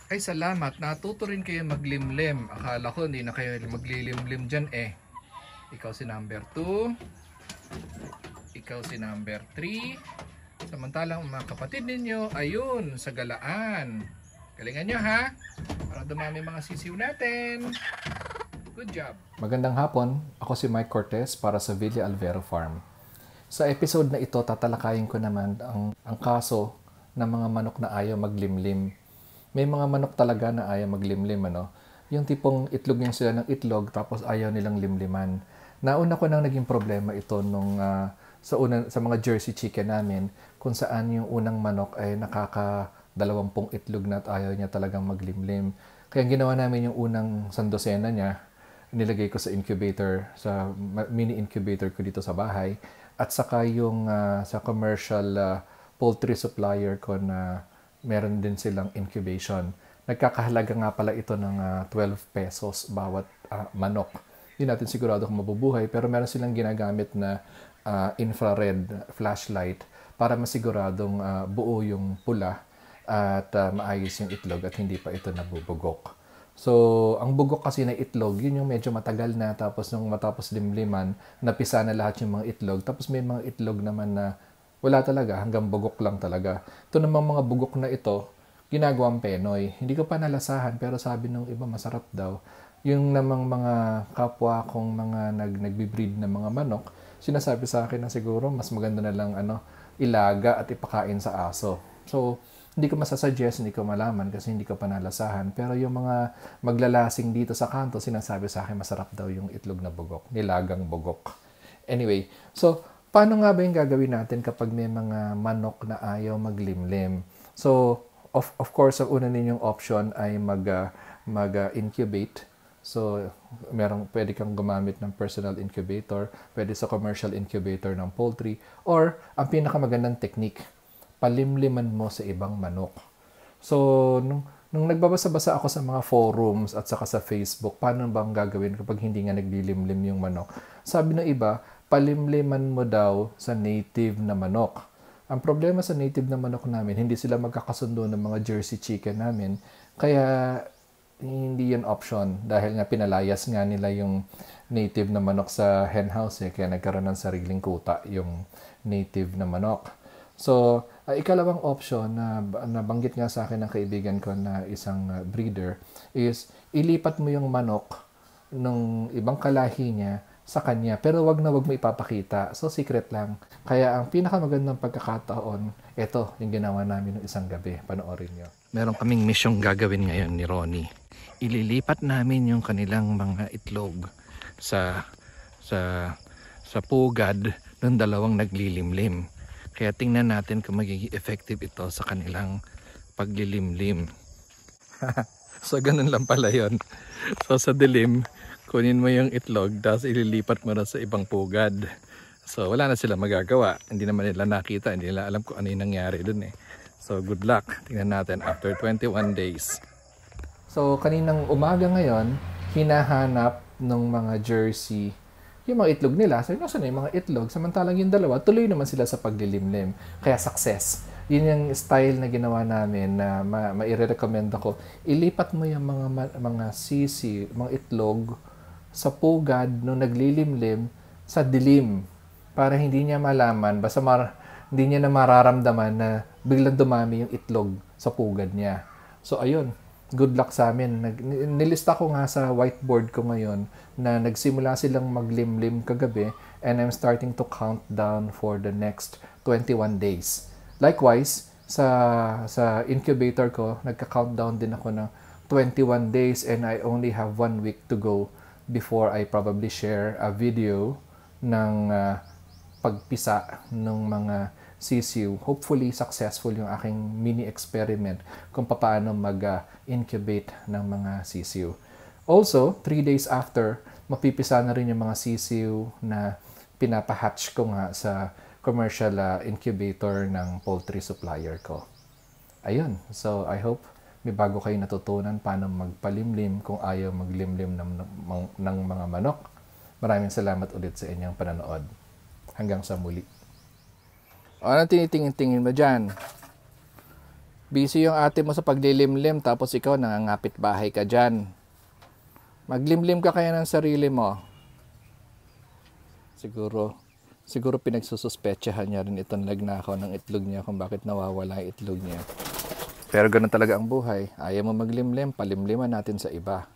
Ay salamat, natuto rin kayo maglimlim. Akala ko hindi na kayo maglilimlim dyan eh. Ikaw si number 2, ikaw si number 3. Samantalang mga kapatid ninyo, ayun, sa galaan. Galingan nyo ha, para dumami mga sisiw natin. Good job. Magandang hapon, ako si Mike Cortez para sa Villa Alvero Farm. Sa episode na ito, tatalakayin ko naman ang kaso ng mga manok na ayaw maglimlim. May mga manok talaga na ayaw maglimlim, ano? Yung tipong itlog niya sila ng itlog tapos ayaw nilang limliman. Nauna ko nang naging problema ito sa mga Jersey chicken namin kung saan yung unang manok ay nakaka-20 itlog na at ayaw niya talagang maglimlim. Kaya ginawa namin yung unang sandosena niya, nilagay ko sa incubator, sa mini incubator ko dito sa bahay, at saka yung sa commercial poultry supplier ko na meron din silang incubation. Nagkakahalaga nga pala ito ng 12 pesos bawat manok. Hindi natin sigurado kung mabubuhay, pero meron silang ginagamit na infrared flashlight para masiguradong buo yung pula at maayos yung itlog at hindi pa ito nabubugok. So, ang bugok kasi na itlog, yun yung medyo matagal na, tapos nung matapos limliman, napisa na lahat yung mga itlog. Tapos may mga itlog naman na wala talaga, hanggang bugok lang talaga. Ito namang mga bugok na ito, ginagawang penoy. Hindi ko pa nalasahan, pero sabi ng iba masarap daw. Yung namang mga kapwa kong mga nagbe-breed na mga manok, sinasabi sa akin na siguro mas maganda na lang ilaga at ipakain sa aso. So, hindi ko masasuggest, hindi ko malaman kasi hindi ko pa nalasahan. Pero yung mga maglalasing dito sa kanto, sinasabi sa akin masarap daw yung itlog na bugok, nilagang bugok. Anyway, so paano nga ba yung gagawin natin kapag may mga manok na ayaw maglimlim? So, of course, ang una ninyong option ay mag-incubate. So, pwede kang gumamit ng personal incubator, pwede sa commercial incubator ng poultry, or ang pinakamagandang technique, palimliman mo sa ibang manok. So, nung nagbabasa-basa ako sa mga forums at saka sa Facebook, paano bang gagawin kapag hindi nga naglilimlim yung manok? Sabi ng iba, palimliman mo daw sa native na manok. Ang problema sa native na manok namin, hindi sila magkakasundo ng mga Jersey chicken namin. Kaya, hindi yan option dahil nga pinalayas nga nila yung native na manok sa hen house kaya nagkaroon ng sariling kuta yung native na manok. So, ikalawang option na nabanggit nga sa akin ng kaibigan ko na isang breeder is ilipat mo yung manok ng ibang kalahi niya sa kanya pero wag mo ipapakita. So, secret lang. Kaya ang pinakamagandang pagkakataon, ito yung ginawa namin ng isang gabi. Panoorin nyo. Meron kaming misyong gagawin ngayon ni Ronnie. Ililipat namin yung kanilang mga itlog sa pugad ng dalawang naglilimlim. Kaya tingnan natin kung magiging effective ito sa kanilang paglilimlim. So ganun lang pala yun. So sa dilim, kunin mo yung itlog, tapos ililipat mo na sa ibang pugad. So wala na sila magagawa. Hindi naman nila nakita, hindi nila alam kung ano yung nangyari dun eh. So good luck. Tingnan natin after 21 days. So, kaninang umaga ngayon, hinahanap ng mga Jersey yung mga itlog nila. So, nasa na yung mga itlog. Samantalang yung dalawa, tuloy naman sila sa paglilimlim. Kaya success. Yun yung style na ginawa namin na maire-recommend ako. Ilipat mo yung mga sisi, mga itlog sa pugad nung naglilimlim sa dilim. Para hindi niya malaman, hindi niya na mararamdaman na biglang dumami yung itlog sa pugad niya. So, ayun. Good luck sa amin. Nilista ko nga sa whiteboard ko ngayon na nagsimula silang maglimlim kagabi and I'm starting to count down for the next 21 days. Likewise, sa incubator ko, nagka-countdown din ako ng 21 days and I only have 1 week to go before I probably share a video ng pagpisa ng mga sisiw. Hopefully, successful yung aking mini experiment kung paano mag-incubate ng mga sisiw. Also, 3 days after, mapipisa na rin yung mga sisiw na pinapahatch ko nga sa commercial incubator ng poultry supplier ko. Ayun. So, I hope may bago kayo natutunan paano magpalimlim kung ayaw maglimlim ng mga manok. Maraming salamat ulit sa inyong pananood. Hanggang sa muli. O, ano tinitingin-tingin mo dyan? Busy yung ate mo sa paglilimlim tapos ikaw nangangapit bahay ka dyan. Maglimlim ka kaya ng sarili mo. Siguro pinagsususpetsahan niya rin itong nagnakaw ng itlog niya kung bakit nawawala yung itlog niya. Pero ganun talaga ang buhay. Ayaw mo maglimlim, palimliman natin sa iba.